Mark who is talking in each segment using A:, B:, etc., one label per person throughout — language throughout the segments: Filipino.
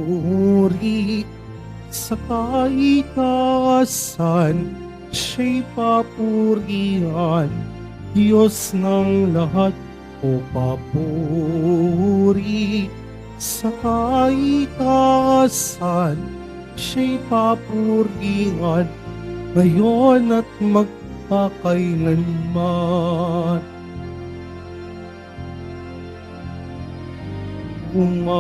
A: papuri sa kaitaasan, siya'y papurihan, Diyos ng lahat. O papuri sa kaitaasan, siya'y papurihan, ngayon at magpakailanman. Umawit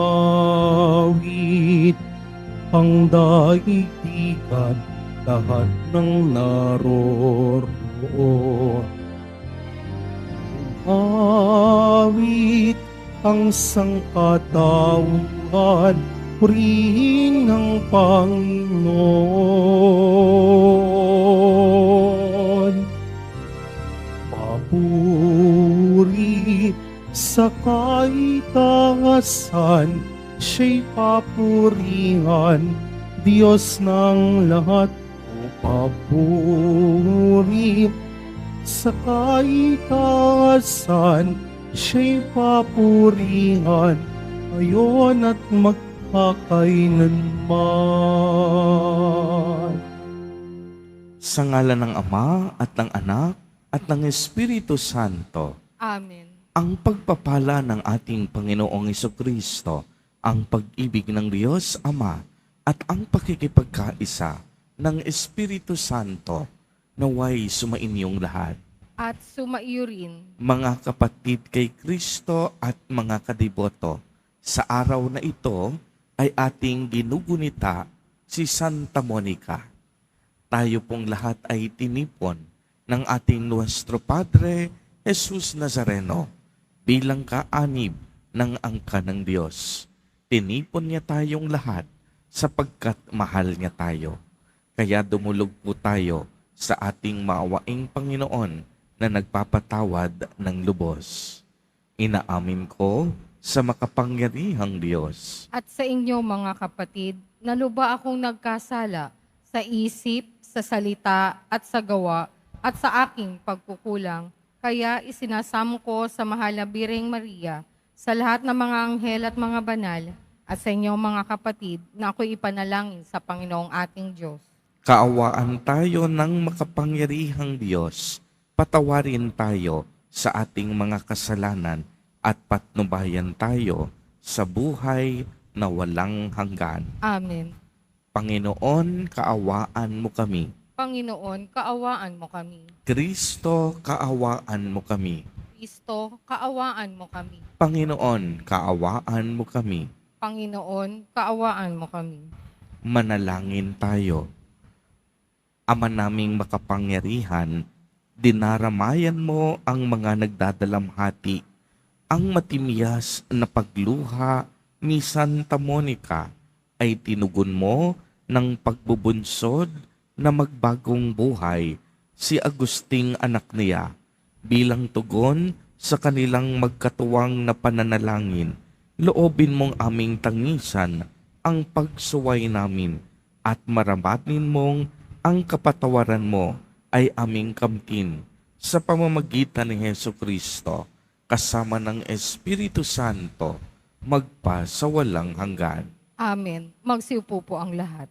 A: ang daigdigan, lahat ng naroroon. Umawit ang sangkatauhan, purihin ng Panginoon. Papuri sa kaitaasan, siya'y papurihan, Diyos ng lahat. O papuri sa kaitaasan, siya'y papurihan, ngayon at magpakailanman.
B: Sa ngalan ng Ama at ng Anak at ng Espiritu Santo.
C: Amen.
B: Ang pagpapala ng ating Panginoong Hesukristo, ang pag-ibig ng Diyos Ama, at ang pakikipagkaisa ng Espiritu Santo, naway sumainyong lahat.
C: At sumaiyo rin.
B: Mga kapatid kay Kristo at mga kadiboto, sa araw na ito ay ating ginugunita si Santa Monica. Tayo pong lahat ay tinipon ng ating Nuestro Padre Jesus Nazareno bilang kaanib ng angka ng Diyos. Tinipon niya tayong lahat sapagkat mahal niya tayo. Kaya dumulog po tayo sa ating maawaing Panginoon na nagpapatawad ng lubos. Inaamin ko sa makapangyarihang Diyos
C: At sa inyo mga kapatid, naluba akong nagkasala sa isip, sa salita at sa gawa at sa aking pagkukulang. Kaya isinasamo ko sa mahal na Birheng Maria, sa lahat ng mga anghel at mga banal, at sa inyo mga kapatid na ako'y ipanalangin sa Panginoong ating Diyos.
B: Kaawaan tayo ng makapangyarihang Diyos. Patawarin tayo sa ating mga kasalanan at patnubayan tayo sa buhay na walang hanggan.
C: Amen.
B: Panginoon, kaawaan mo kami.
C: Panginoon, kaawaan mo kami.
B: Kristo, kaawaan mo kami.
C: Kristo, kaawaan mo kami.
B: Panginoon, kaawaan mo kami.
C: Panginoon, kaawaan mo kami.
B: Manalangin tayo. Ama naming makapangyarihan, dinaramayan mo ang mga nagdadalamhati, ang matimiyas na pagluha ni Santa Monica ay tinugon mo ng pagbubunsod na magbagong buhay si Agusting anak niya bilang tugon sa kanilang magkatuwang na pananalangin. Loobin mong aming tangisan ang pagsuway namin at maramatin mong ang kapatawaran mo ay aming kamtin sa pamamagitan ni Hesukristo kasama ng Espiritu Santo magpa sa walang hanggan.
C: Amen. Magsiupo po ang lahat.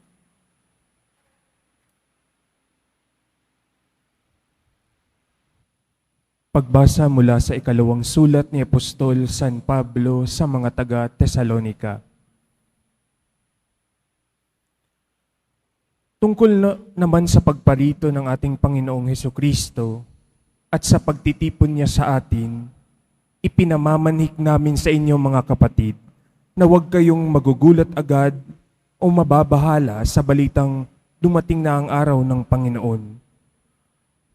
D: Pagbasa mula sa ikalawang sulat ni Apostol San Pablo sa mga taga-Tesalonika. Tungkol naman sa pagparito ng ating Panginoong Hesukristo at sa pagtitipon niya sa atin, ipinamamanhik namin sa inyo mga kapatid na huwag kayong magugulat agad o mababahala sa balitang dumating na ang araw ng Panginoon.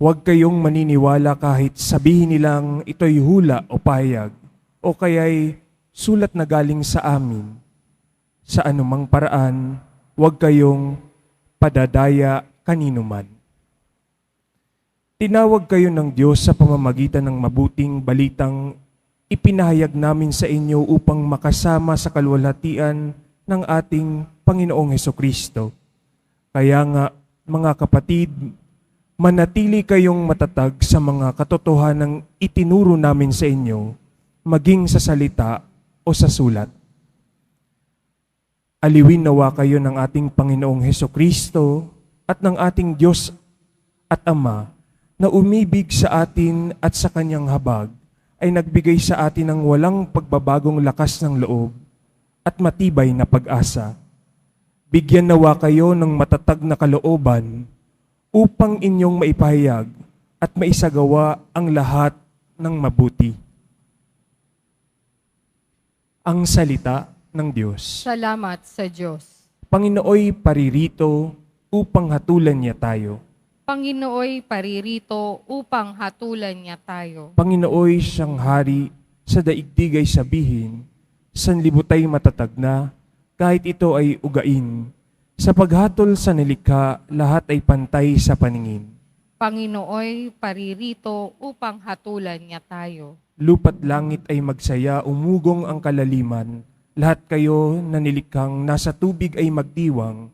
D: Huwag kayong maniniwala kahit sabihin nilang ito'y hula o payag o kaya'y sulat na galing sa amin. Sa anumang paraan, huwag kayong padadaya kanino man. Tinawag kayo ng Diyos sa pamamagitan ng mabuting balitang ipinahayag namin sa inyo upang makasama sa kalwalhatian ng ating Panginoong Hesukristo. Kaya nga, mga kapatid, manatili kayong matatag sa mga katotohanang itinuro namin sa inyo, maging sa salita o sa sulat. Aliwin nawa kayo ng ating Panginoong Hesukristo at ng ating Diyos at Ama na umibig sa atin at sa Kanyang habag ay nagbigay sa atin ng walang pagbabagong lakas ng loob at matibay na pag-asa. Bigyan nawa kayo ng matatag na kalooban upang inyong maipahayag at maisagawa ang lahat ng mabuti. Ang salita ng Diyos.
C: Salamat sa Diyos.
D: Panginooy paririto upang hatulan niya tayo.
C: Panginooy paririto upang hatulan niya tayo.
D: Panginooy siyang hari sa daigdig ay sabihin, sanlibutay matatag na, kahit ito ay ugain. Sa paghatol sa nilikha, lahat ay pantay sa paningin.
C: Panginooy paririto upang hatulan niya tayo.
D: Lupa't langit ay magsaya, umugong ang kalaliman. Lahat kayo na nilikhang nasa tubig ay magdiwang.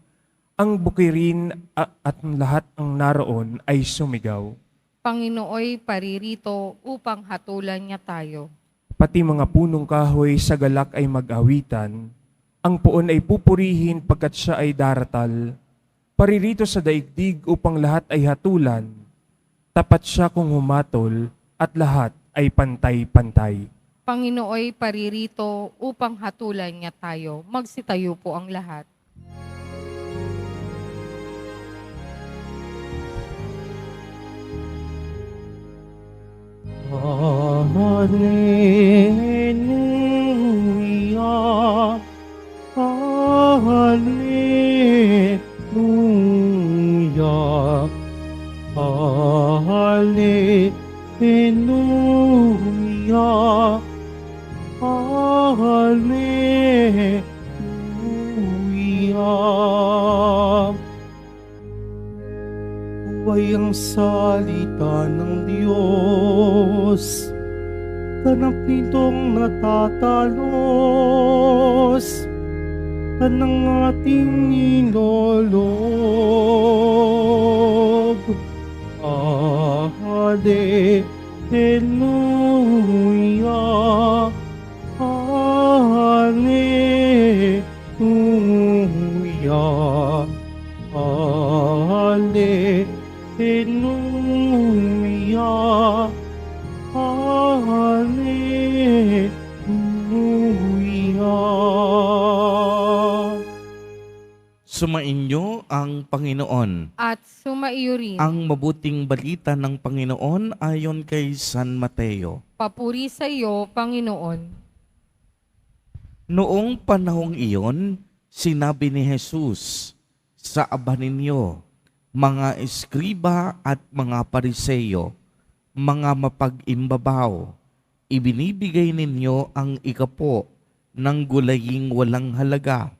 D: Ang bukirin at lahat ang naroon ay sumigaw.
C: Panginooy paririto upang hatulan niya tayo.
D: Pati mga punong kahoy sa galak ay mag-awitan. Ang puon ay pupurihin pagkat siya ay daratal. Paririto sa daigdig upang lahat ay hatulan. Tapat siya kung humatol at lahat ay pantay-pantay.
C: Panginooy paririto upang hatulan niya tayo. Magsitayo po ang lahat.
A: Hallelujah, Hallelujah, Hallelujah, Hallelujah. Buhay ang salita ng Diyos, ganap nitong natatalos, kanang ating inulog. Hallelujah, Hallelujah, Hallelujah, Hallelujah.
B: Sumainyo ang Panginoon.
C: At sumaiyo rin.
B: Ang mabuting balita ng Panginoon ayon kay San Mateo.
C: Papuri sa iyo, Panginoon.
B: Noong panahong iyon, sinabi ni Jesus, sa aba ninyo, mga eskriba at mga pariseyo, mga mapag-imbabaw, ibinibigay ninyo ang ikapo ng gulaying walang halaga,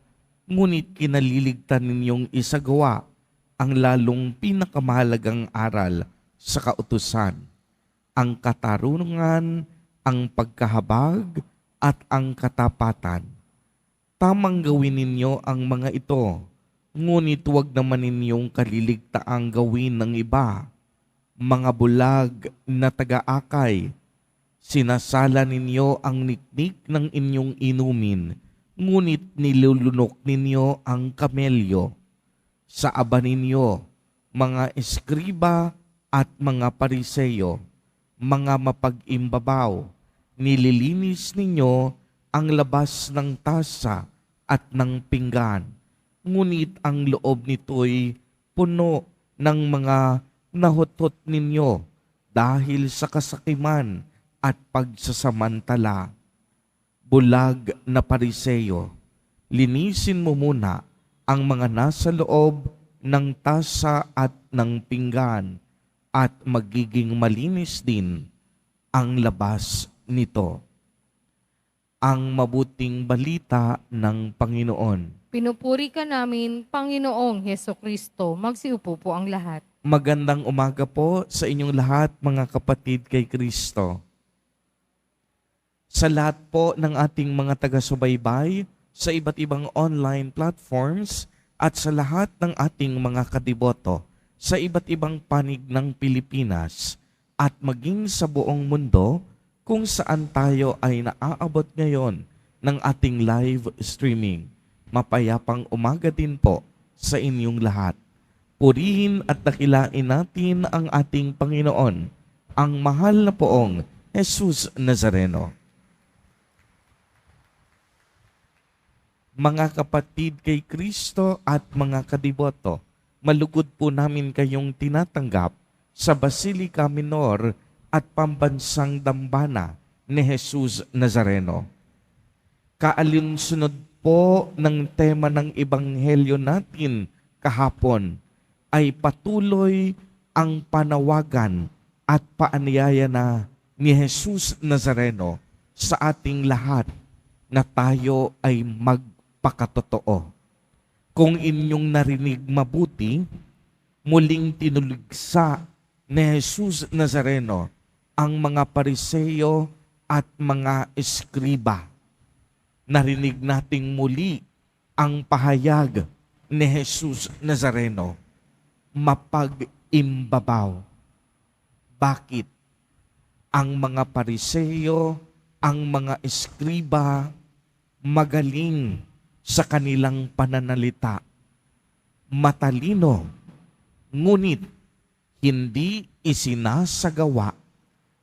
B: ngunit kinaliligtan ninyong isagawa ang lalong pinakamahalagang aral sa kautusan, ang katarungan, ang pagkahabag, at ang katapatan. Tamang gawin ninyo ang mga ito, ngunit huwag naman ninyong kaliligtaang gawin ng iba. Mga bulag na taga-akay, sinasala ninyo ang niknik ng inyong inumin, ngunit nilulunok ninyo ang kamelyo. Sa aba ninyo, mga eskriba at mga pariseyo, mga mapag-imbabaw, nililinis ninyo ang labas ng tasa at ng pinggan, ngunit ang loob nito'y puno ng mga nahutot ninyo dahil sa kasakiman at pagsasamantala. Bulag na pariseyo, linisin mo muna ang mga nasa loob ng tasa at ng pinggan at magiging malinis din ang labas nito. Ang mabuting balita ng Panginoon.
C: Pinupuri ka namin, Panginoong Hesukristo. Magsiupo po ang lahat.
B: Magandang umaga po sa inyong lahat, mga kapatid kay Kristo. Sa lahat po ng ating mga taga-subaybay sa iba't ibang online platforms at sa lahat ng ating mga kadiboto sa iba't ibang panig ng Pilipinas at maging sa buong mundo kung saan tayo ay naaabot ngayon ng ating live streaming. Mapayapang umaga din po sa inyong lahat. Purihin at dakilain natin ang ating Panginoon, ang mahal na poong Jesus Nazareno. Mga kapatid kay Kristo at mga kadiboto, malugod po namin kayong tinatanggap sa Basilica Minor at Pambansang Dambana ni Jesus Nazareno. Kaalinsunod po ng tema ng Ebanghelyo natin kahapon ay patuloy ang panawagan at paanyaya na ni Jesus Nazareno sa ating lahat na tayo ay magpakatotoo. Kung inyong narinig mabuti, muling tinuligsa ni Jesus Nazareno ang mga Pariseo at mga eskriba. Narinig nating muli ang pahayag ni Jesus Nazareno, mapag-imbabaw. Bakit? Ang mga Pariseo, ang mga eskriba, magaling sa kanilang pananalita. Matalino, ngunit hindi isinasagawa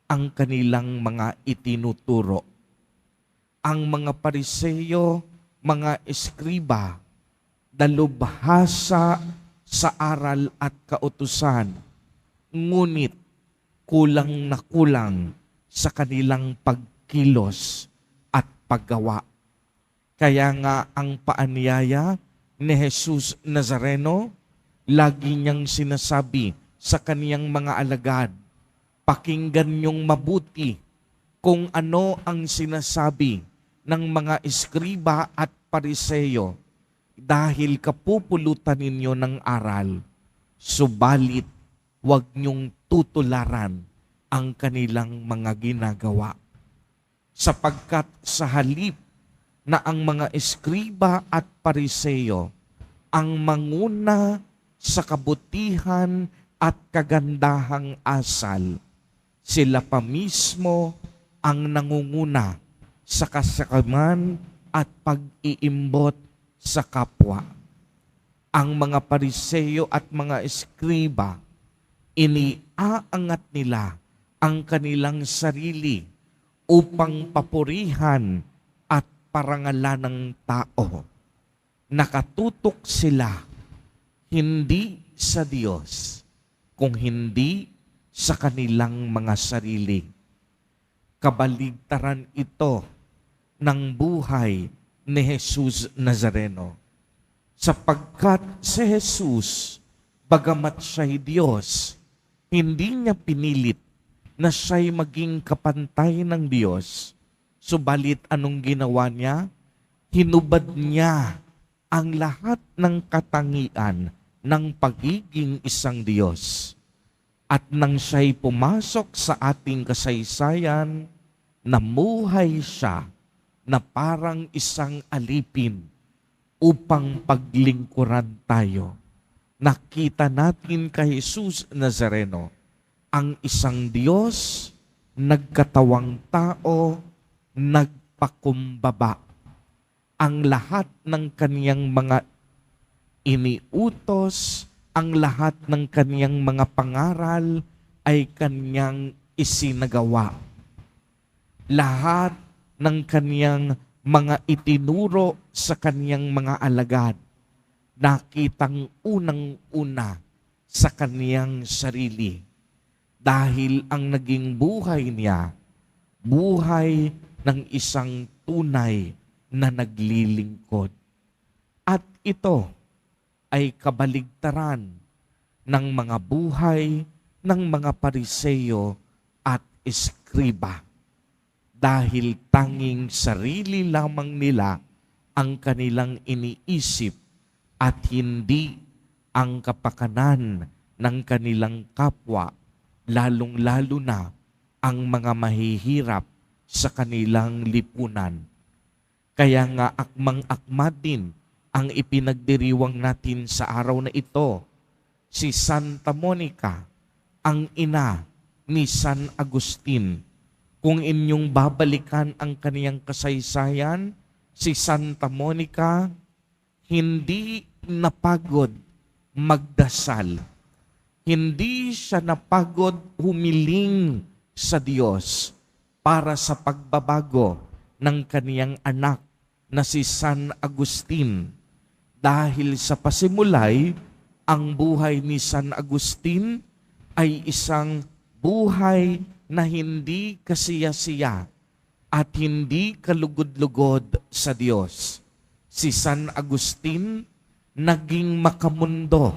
B: ang kanilang mga itinuturo. Ang mga Pariseo, mga eskriba, dalubhasa sa aral at kautusan, ngunit kulang na kulang sa kanilang pagkilos at paggawa. Kaya nga ang paanyaya ni Jesus Nazareno, lagi niyang sinasabi sa kaniyang mga alagad, pakinggan niyong mabuti kung ano ang sinasabi ng mga eskriba at Pariseo dahil kapupulutan ninyo ng aral, subalit huwag niyong tutularan ang kanilang mga ginagawa. Sapagkat sa halip na ang mga eskriba at Pariseo ang manguna sa kabutihan at kagandahang asal, sila pa mismo ang nangunguna sa kasakaman at pag-iimbot sa kapwa. Ang mga Pariseo at mga eskriba, iniaangat nila ang kanilang sarili upang papurihan at parangalan ng tao. Nakatutok sila hindi sa Diyos, kung hindi sa kanilang mga sarili. Kabaligtaran ito ng buhay ni Jesus Nazareno. Sapagkat si Jesus, bagamat siya'y Diyos, hindi niya pinilit na siya'y maging kapantay ng Diyos. Subalit anong ginawa niya? Hinubad niya ang lahat ng katangian ng pagiging isang Diyos. At nang siya'y pumasok sa ating kasaysayan, namuhay siya na parang isang alipin upang paglingkuran tayo. Nakita natin kay Jesus Nazareno, ang isang Diyos, nagkatawang tao, nagpakumbaba. Ang lahat ng kaniyang mga iniutos, ang lahat ng kaniyang mga pangaral ay kaniyang isinagawa. Lahat ng kaniyang mga itinuro sa kaniyang mga alagad, nakitang unang-una sa kaniyang sarili. Dahil ang naging buhay niya, buhay ng isang tunay na naglilingkod. At ito ay kabaligtaran ng mga buhay ng mga Pariseo at eskriba. Dahil tanging sarili lamang nila ang kanilang iniisip at hindi ang kapakanan ng kanilang kapwa, lalong-lalo na ang mga mahihirap sa kanilang lipunan. Kaya nga akmang-akma din ang ipinagdiriwang natin sa araw na ito, si Santa Monica, ang ina ni San Agustin. Kung inyong babalikan ang kaniyang kasaysayan, si Santa Monica hindi napagod magdasal. Hindi siya napagod humiling sa Diyos para sa pagbabago ng kaniyang anak na si San Agustin. Dahil sa pasimulay, ang buhay ni San Agustin ay isang buhay na hindi kasiya-siya at hindi kalugod-lugod sa Diyos. Si San Agustin naging makamundo.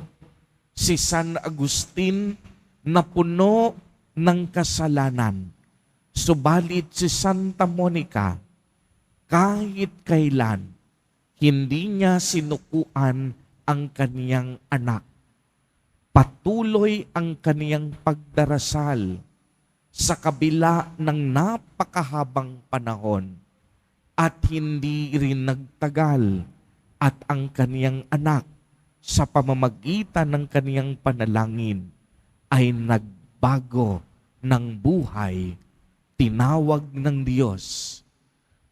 B: Si San Agustin napuno ng kasalanan. Subalit si Santa Monica, kahit kailan, hindi niya sinukuan ang kaniyang anak. Patuloy ang kaniyang pagdarasal sa kabila ng napakahabang panahon at hindi rin nagtagal at ang kaniyang anak sa pamamagitan ng kaniyang panalangin ay nagbago ng buhay, tinawag ng Diyos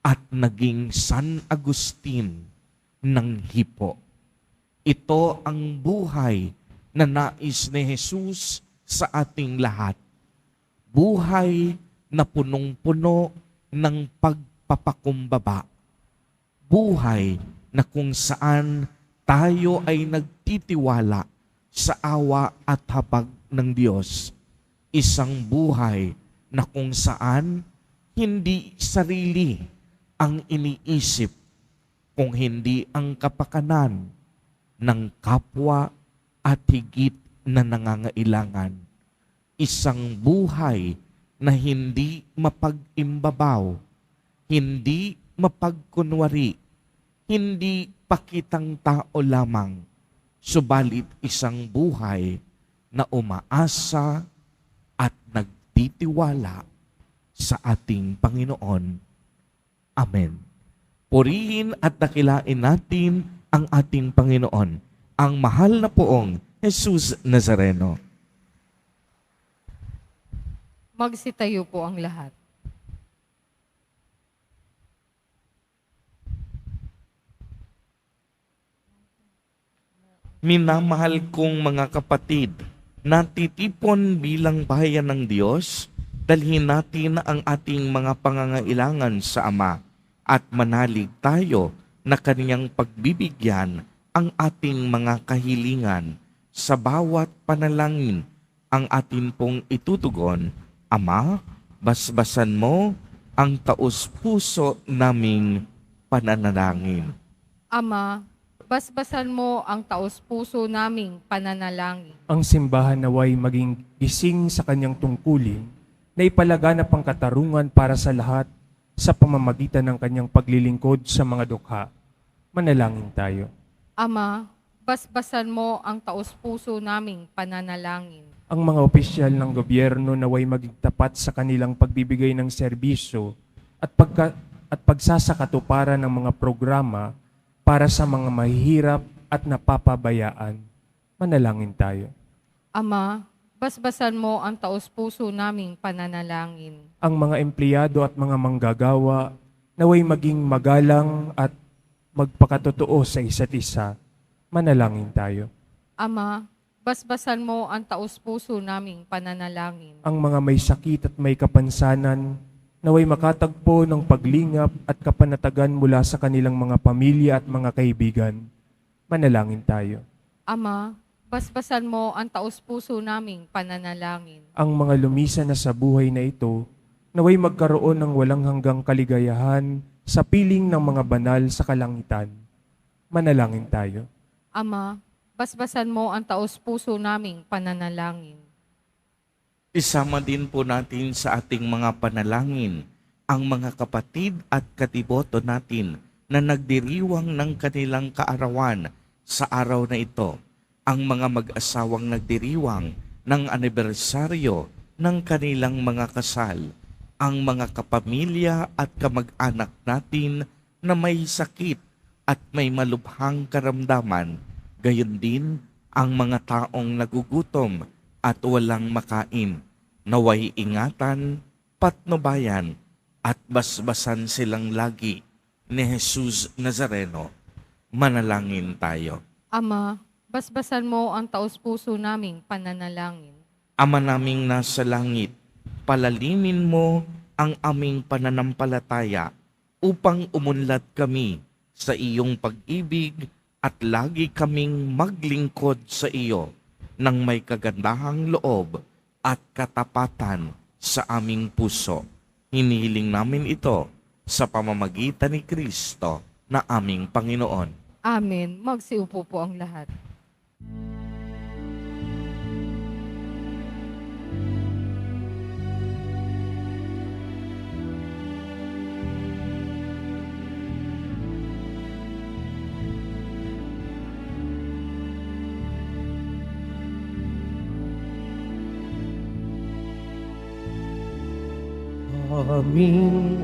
B: at naging San Agustin ng Hippo. Ito ang buhay na nais ni Jesus sa ating lahat. Buhay na punong-puno ng pagpapakumbaba. Buhay na kung saan tayo ay nagtitiwala sa awa at habag ng Diyos. Isang buhay na kung saan hindi sarili ang iniisip, kung hindi ang kapakanan ng kapwa at higit na nangangailangan. Isang buhay na hindi mapag-imbabaw, hindi mapagkunwari, hindi pakitang tao lamang, subalit isang buhay na umaasa at nagtitiwala sa ating Panginoon. Amen. Purihin at dakilain natin ang ating Panginoon, ang mahal na poong Jesus Nazareno.
C: Magsitayo po ang lahat.
B: Minamahal kong mga kapatid, natitipon bilang bayan ng Diyos, dalhin natin ang ating mga pangangailangan sa Ama at manalig tayo na Kaniyang pagbibigyan ang ating mga kahilingan sa bawat panalangin ang atin pong itutugon. Ama, basbasan mo ang taos-puso naming pananalangin.
C: Ama, basbasan mo ang taos-puso naming pananalangin.
D: Ang simbahan naway maging gising sa kanyang tungkulin na ipalaganap ang katarungan para sa lahat sa pamamagitan ng kanyang paglilingkod sa mga dukha. Manalangin tayo.
C: Ama, basbasan mo ang taos-puso naming pananalangin.
D: Ang mga opisyal ng gobyerno naway maging tapat sa kanilang pagbibigay ng serbisyo at pagsasakatuparan ng mga programa para sa mga mahihirap at napapabayaan. Manalangin tayo.
C: Ama, basbasan mo ang taos-puso naming pananalangin.
D: Ang mga empleyado at mga manggagawa naway maging magalang at magpakatotoo sa isa't isa. Manalangin tayo.
C: Ama, basbasan mo ang taos-puso naming pananalangin.
D: Ang mga may sakit at may kapansanan naway makatagpo ng paglingap at kapanatagan mula sa kanilang mga pamilya at mga kaibigan. Manalangin tayo.
C: Ama, basbasan mo ang taos-puso naming pananalangin.
D: Ang mga lumisan na sa buhay na ito naway magkaroon ng walang hanggang kaligayahan sa piling ng mga banal sa kalangitan. Manalangin tayo.
C: Ama, basbasan mo ang taos-puso naming pananalangin.
B: Isama din po natin sa ating mga panalangin ang mga kapatid at katiboto natin na nagdiriwang ng kanilang kaarawan sa araw na ito. Ang mga mag-asawang nagdiriwang ng anibersaryo ng kanilang mga kasal. Ang mga kapamilya at kamag-anak natin na may sakit at may malubhang karamdaman. Gayon din ang mga taong nagugutom at walang makain. Naway ingatan, patnubayan, at basbasan silang lagi ni Jesus Nazareno. Manalangin tayo.
C: Ama, basbasan mo ang taos-puso naming pananalangin.
B: Ama naming nasa langit, palalimin mo ang aming pananampalataya upang umunlad kami sa iyong pag-ibig at lagi kaming maglingkod sa iyo ng may kagandahang loob at katapatan sa aming puso. Hinihiling namin ito sa pamamagitan ni Kristo na aming Panginoon.
C: Amen. Magsiupo po ang lahat.
A: Aming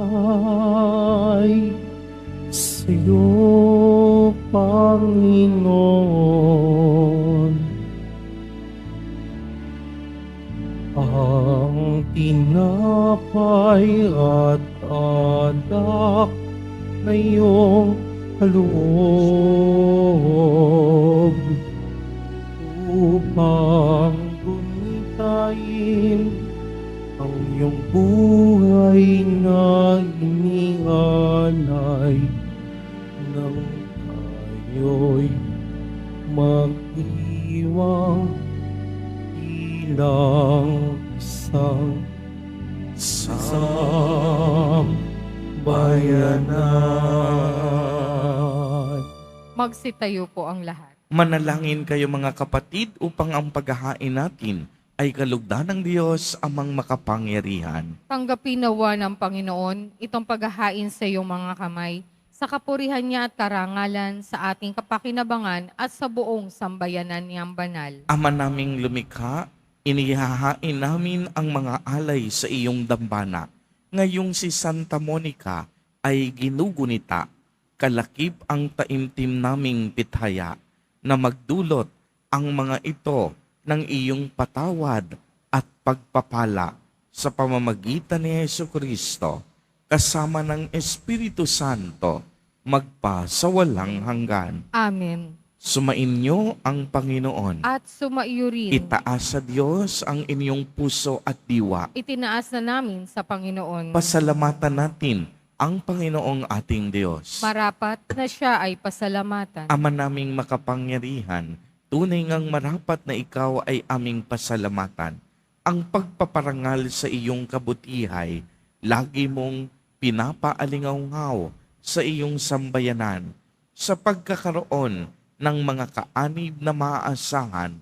A: alay sa'yo, Panginoon. Ang tinapay at anak na iyong kaloob upang gunitain ang iyong buhay na inialay nang tayo'y mag-iwang ilang isang sambayanan.
C: Magsitayo po ang lahat.
B: Manalangin kayo mga kapatid upang ang paghahain natin ay kalugdan ng Diyos amang makapangyarihan.
C: Tanggapin nawa ng Panginoon itong paghahain sa iyong mga kamay, sa kapurihan niya at karangalan, sa ating kapakinabangan at sa buong sambayanan niyang banal.
B: Ama naming lumikha, inihahain namin ang mga alay sa iyong dambana. Ngayong si Santa Monica ay ginugunita, kalakip ang taimtim naming pithaya, na magdulot ang mga ito ng iyong patawad at pagpapala sa pamamagitan ni Jesucristo, kasama ng Espiritu Santo, magpa sa walang hanggan.
C: Amen.
B: Sumainyo ang Panginoon.
C: At sumaiyo rin.
B: Itaas sa Diyos ang inyong puso at diwa.
C: Itinaas na namin sa Panginoon.
B: Pasalamatan natin ang Panginoong ating Diyos.
C: Marapat na siya ay pasalamatan.
B: Ama naming makapangyarihan, tunay ngang marapat na ikaw ay aming pasalamatan. Ang pagpaparangal sa iyong kabutihay, lagi mong pinapaalingaw sa iyong sambayanan sa pagkakaroon ng mga kaanib na maaasahan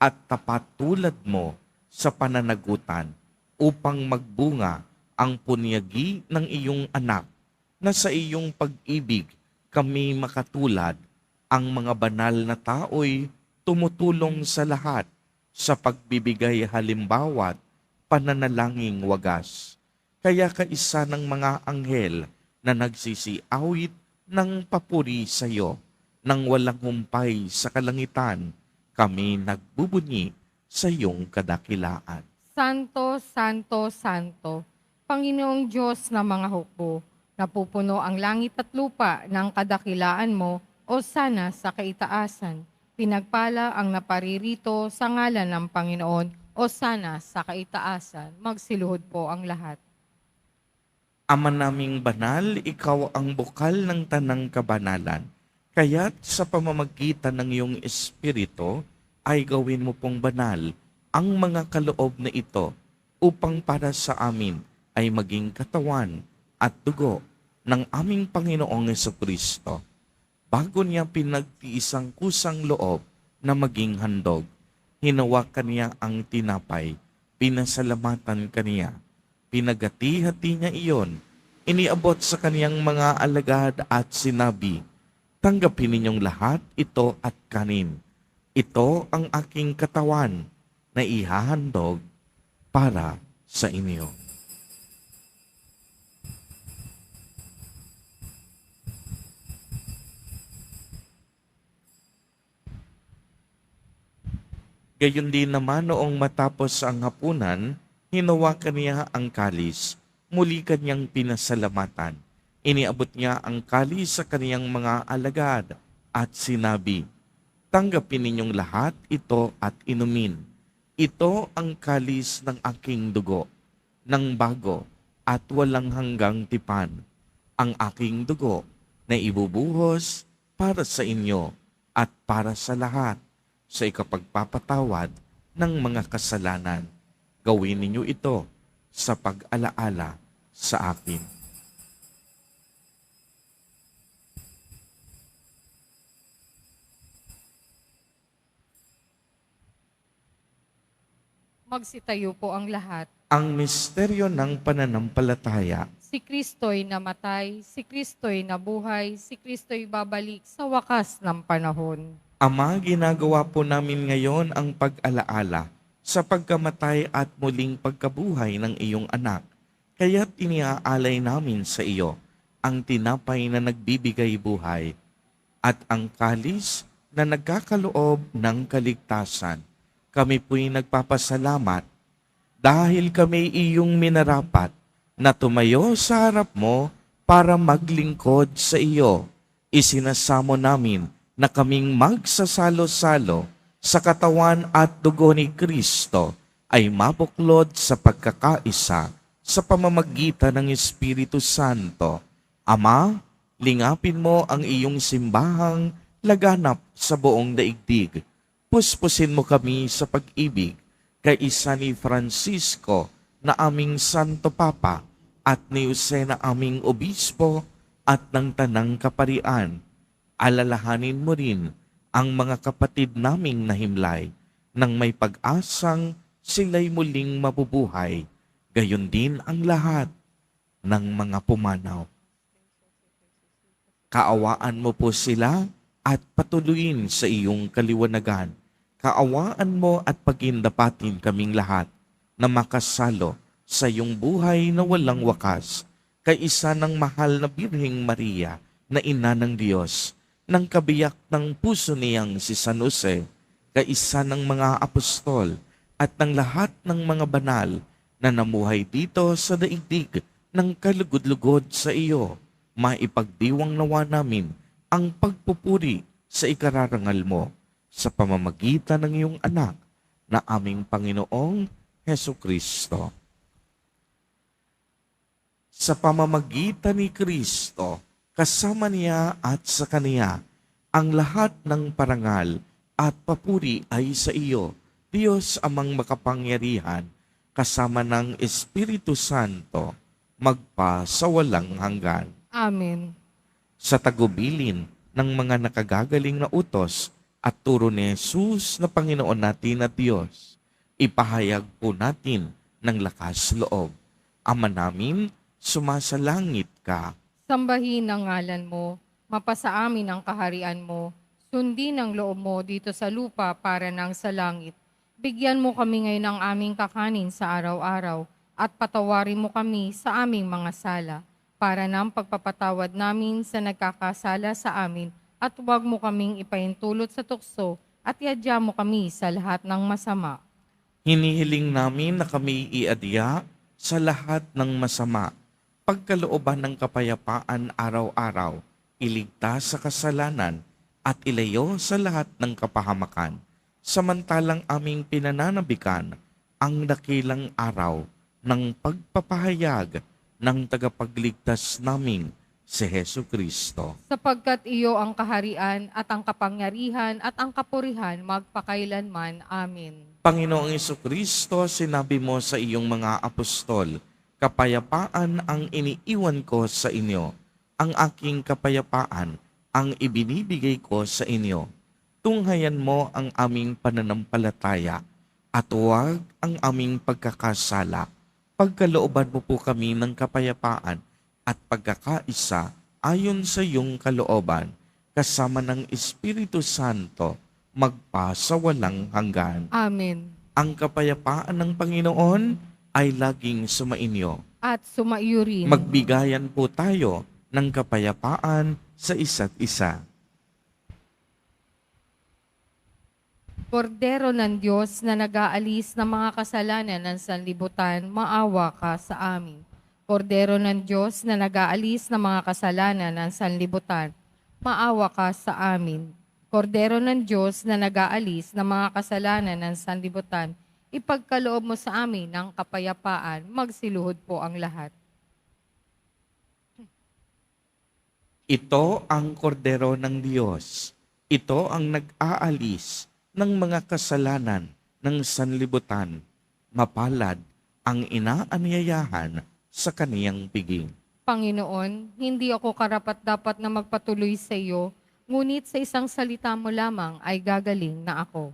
B: at tapat tulad mo sa pananagutan upang magbunga ang punyagi ng iyong anak na sa iyong pag-ibig kami makatulad. Ang mga banal na tao'y tumutulong sa lahat sa pagbibigay halimbawa't pananalangin wagas. Kaya kaisa ng mga anghel na nagsisiawit ng papuri sa iyo, nang walang humpay sa kalangitan, kami nagbubunyi sa iyong kadakilaan.
C: Santo, Santo, Santo, Panginoong Diyos ng mga hukbo, napupuno ang langit at lupa ng kadakilaan mo, o sana sa kaitaasan. Pinagpala ang naparirito sa ngalan ng Panginoon, o sana sa kaitaasan. Magsiluhod po ang lahat.
B: Ama naming banal, ikaw ang bukal ng tanang kabanalan. Kaya't sa pamamagitan ng iyong Espiritu, ay gawin mo pong banal ang mga kaloob na ito upang para sa amin ay maging katawan at dugo ng aming Panginoong Jesucristo. Bago niya pinagtiisang kusang loob na maging handog, hinawakan niya ang tinapay, pinasalamatan kaniya, pinagati-hati niya iyon, iniabot sa kaniyang mga alagad at sinabi, tanggapin ninyong lahat ito at kanin. Ito ang aking katawan na ihahandog para sa inyo. Gayon din naman noong matapos ang hapunan, hinawakan niya ang kalis, muli kanyang pinasalamatan. Iniabot niya ang kalis sa kaniyang mga alagad at sinabi, "Tanggapin ninyong lahat ito at inumin. Ito ang kalis ng aking dugo, ng bago at walang hanggang tipan, ang aking dugo na ibubuhos para sa inyo at para sa lahat sa ikapagpapatawad ng mga kasalanan. Gawin ninyo ito sa pag-alaala sa akin."
C: Magsitayo po ang lahat.
B: Ang misteryo ng pananampalataya.
C: Si Kristo'y namatay, si Kristo'y nabuhay, si Kristo'y babalik sa wakas ng panahon.
B: Ama, ginagawa po namin ngayon ang pag-alaala sa pagkamatay at muling pagkabuhay ng iyong anak. Kaya't iniaalay namin sa iyo ang tinapay na nagbibigay buhay at ang kalis na nagkakaloob ng kaligtasan. Kami po'y nagpapasalamat dahil kami iyong minarapat na tumayo sa harap mo para maglingkod sa iyo. Isinasamo namin na kaming magsasalo-salo sa katawan at dugo ni Kristo ay mabuklod sa pagkakaisa sa pamamagitan ng Espiritu Santo. Ama, lingapin mo ang iyong simbahang laganap sa buong daigdig. Puspusin mo kami sa pag-ibig kay isa ni Francisco na aming Santo Papa at ni Jose na aming Obispo at ng Tanang Kaparian. Alalahanin mo rin ang mga kapatid naming nahimlay nang may pag-asang sila'y muling mabubuhay. Gayon din ang lahat ng mga pumanaw. Kaawaan mo po sila at patuloyin sa iyong kaliwanagan. Kaawaan mo at pagindapatin kaming lahat na makasalo sa iyong buhay na walang wakas, kay isa ng mahal na Birheng Maria na ina ng Diyos, ng kabiyak ng puso niyang si San Jose, kay isa ng mga apostol at ng lahat ng mga banal na namuhay dito sa daigdig ng kalugod-lugod sa iyo. Maipagdiwang nawa namin ang pagpupuri sa ikararangal mo sa pamamagitan ng iyong anak na aming Panginoong Hesu Kristo. Sa pamamagitan ni Kristo, kasama niya at sa Kaniya, ang lahat ng parangal at papuri ay sa iyo, Diyos amang makapangyarihan, kasama ng Espiritu Santo, magpa sa walang hanggan.
C: Amen.
B: Sa tagubilin ng mga nakagagaling na utos at turo ni Jesus na Panginoon natin at Diyos, ipahayag po natin ng lakas loob. Ama namin, sumasalangit ka.
C: Sambahin ang ngalan mo, mapasa amin ang kaharian mo, sundin ang loob mo dito sa lupa para nang sa langit. Bigyan mo kami ngayon ng aming kakanin sa araw-araw at patawarin mo kami sa aming mga sala para nang pagpapatawad namin sa nagkakasala sa amin at huwag mo kaming ipaintulot sa tukso at iadya mo kami sa lahat ng masama.
B: Hinihiling namin na kami iadya sa lahat ng masama, pagkalooban ng kapayapaan araw-araw, iligtas sa kasalanan at ilayo sa lahat ng kapahamakan. Samantalang aming pinananabikan ang dakilang araw ng pagpapahayag ng tagapagligtas naming si Hesu Kristo.
C: Sapagkat iyo ang kaharian at ang kapangyarihan at ang kapurihan magpakailanman. Amen.
B: Panginoong Jesucristo, sinabi mo sa iyong mga apostol, "Kapayapaan ang iniiwan ko sa inyo, ang aking kapayapaan ang ibinibigay ko sa inyo. Tunghayan mo ang aming pananampalataya at huwag ang aming pagkakasala. Pagkalooban mo po kami ng kapayapaan at pagkakaisa ayon sa iyong kalooban, kasama ng Espiritu Santo, magpa sa walang hanggan."
C: Amen.
B: Ang kapayapaan ng Panginoon ay laging sumainyo.
C: At sumaiyo rin.
B: Magbigayan po tayo ng kapayapaan sa isa't isa.
C: Kordero ng Diyos na nag-aalis ng mga kasalanan ng sanlibutan, maawa ka sa amin. Kordero ng Diyos na nag-aalis ng mga kasalanan ng sanlibutan, maawa ka sa amin. Kordero ng Diyos na nag-aalis ng mga kasalanan ng sanlibutan, ipagkaloob mo sa amin ng kapayapaan, magsiluhod po ang lahat.
B: Ito ang kordero ng Diyos. Ito ang nag-aalis ng mga kasalanan ng sanlibutan. Mapalad ang inaanyayahan sa kaniyang piging.
C: Panginoon, hindi ako karapat-dapat na magpatuloy sa iyo, ngunit sa isang salita mo lamang ay gagaling na ako.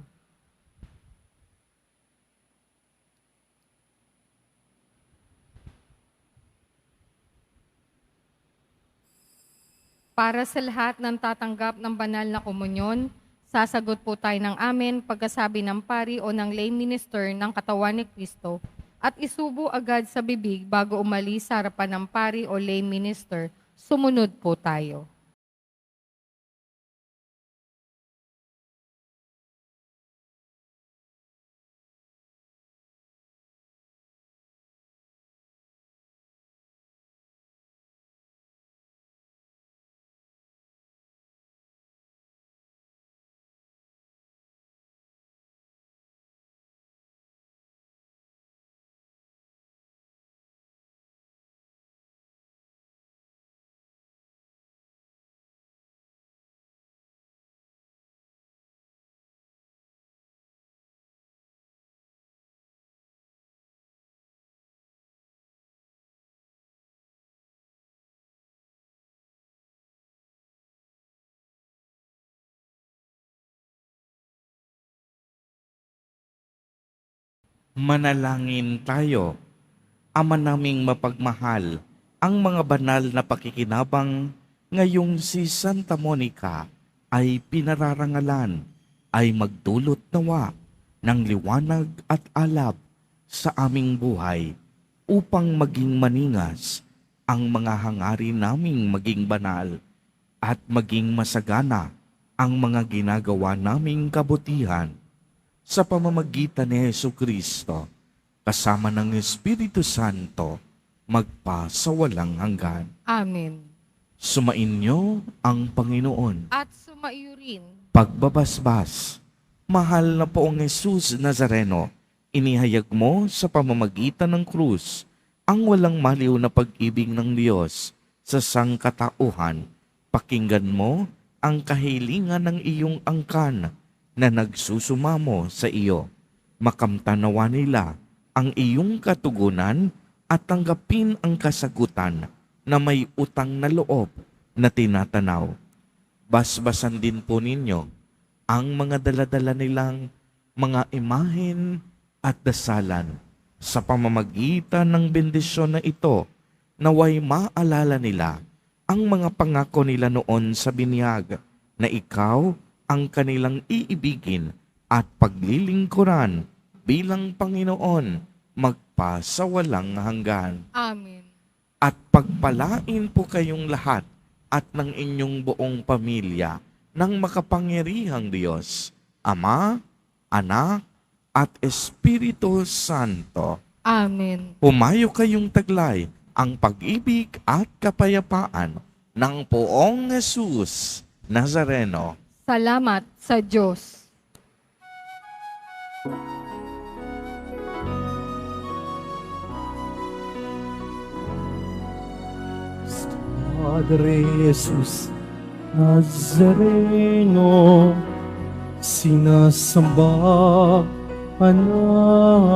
C: Para sa lahat ng tatanggap ng banal na komunyon, sasagot po tayo ng amen pagkasabi ng pari o ng lay minister ng katawan ni Kristo at isubo agad sa bibig bago umalis sa harapan ng pari o lay minister. Sumunod po tayo.
B: Manalangin tayo. Ama naming mapagmahal, ang mga banal na pakikinabang ngayong si Santa Monica ay pinararangalan ay magdulot nawa ng liwanag at alab sa aming buhay upang maging maningas ang mga hangarin naming maging banal at maging masagana ang mga ginagawa naming kabutihan sa pamamagitan ni Jesucristo, kasama ng Espiritu Santo, magpasawalang hanggan.
C: Amen.
B: Sumainyo ang Panginoon.
C: At sumaiyo rin.
B: Pagbabasbas, mahal na Poong Jesus Nazareno, inihayag mo sa pamamagitan ng krus ang walang maliw na pag-ibig ng Diyos sa sangkatauhan. Pakinggan mo ang kahilingan ng iyong angkan na nagsusumamo sa iyo. Makamtanawa nila ang iyong katugunan at tanggapin ang kasagutan na may utang na loob na tinatanaw. Basbasan din po ninyo ang mga daladala nilang mga imahen at dasalan. Sa pamamagitan ng bendisyon na ito, naway maalala nila ang mga pangako nila noon sa binyag na ikaw ang kanilang iibigin at paglilingkuran bilang Panginoon magpasawalang hanggan.
C: Amen.
B: At pagpalain po kayong lahat at ng inyong buong pamilya ng makapangyarihang Diyos, Ama, Anak, at Espiritu Santo.
C: Amen.
B: Humayo kayong taglay ang pag-ibig at kapayapaan ng Poong Jesus Nazareno.
C: Salamat sa Diyos.
A: Padre Jesus Nazareno, sinasamba ka namin.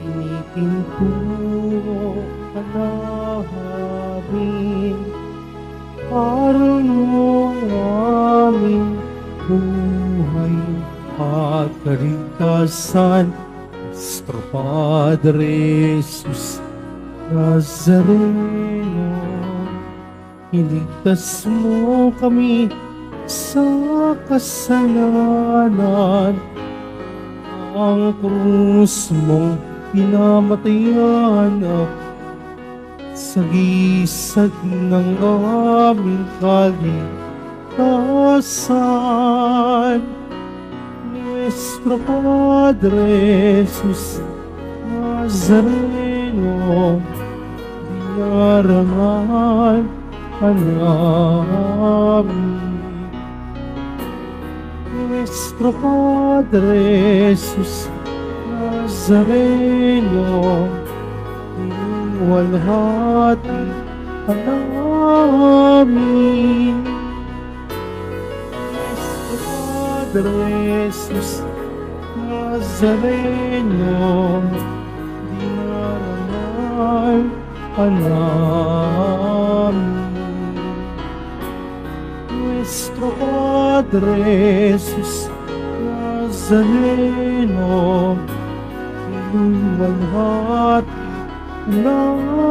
A: Pinipinto ka namin. Araw mo aming buhay at kaligtasan, Nuestro Padre Jesus Nazareno, iligtas mo kami sa kasalanan. Ang krus mong pinamatayan sa gisag ng aming kaligtasan. Nuestro Padre Jesus Nazareno, Nazareno, dinarangal ka namin. Nuestro Padre Jesus Nazareno, inuwalhati ka namin. Nuestro Padre Jesus Nazareno, dinarangal ka namin. Nuestro Padre Jesus Nazareno, inuwalhati namin.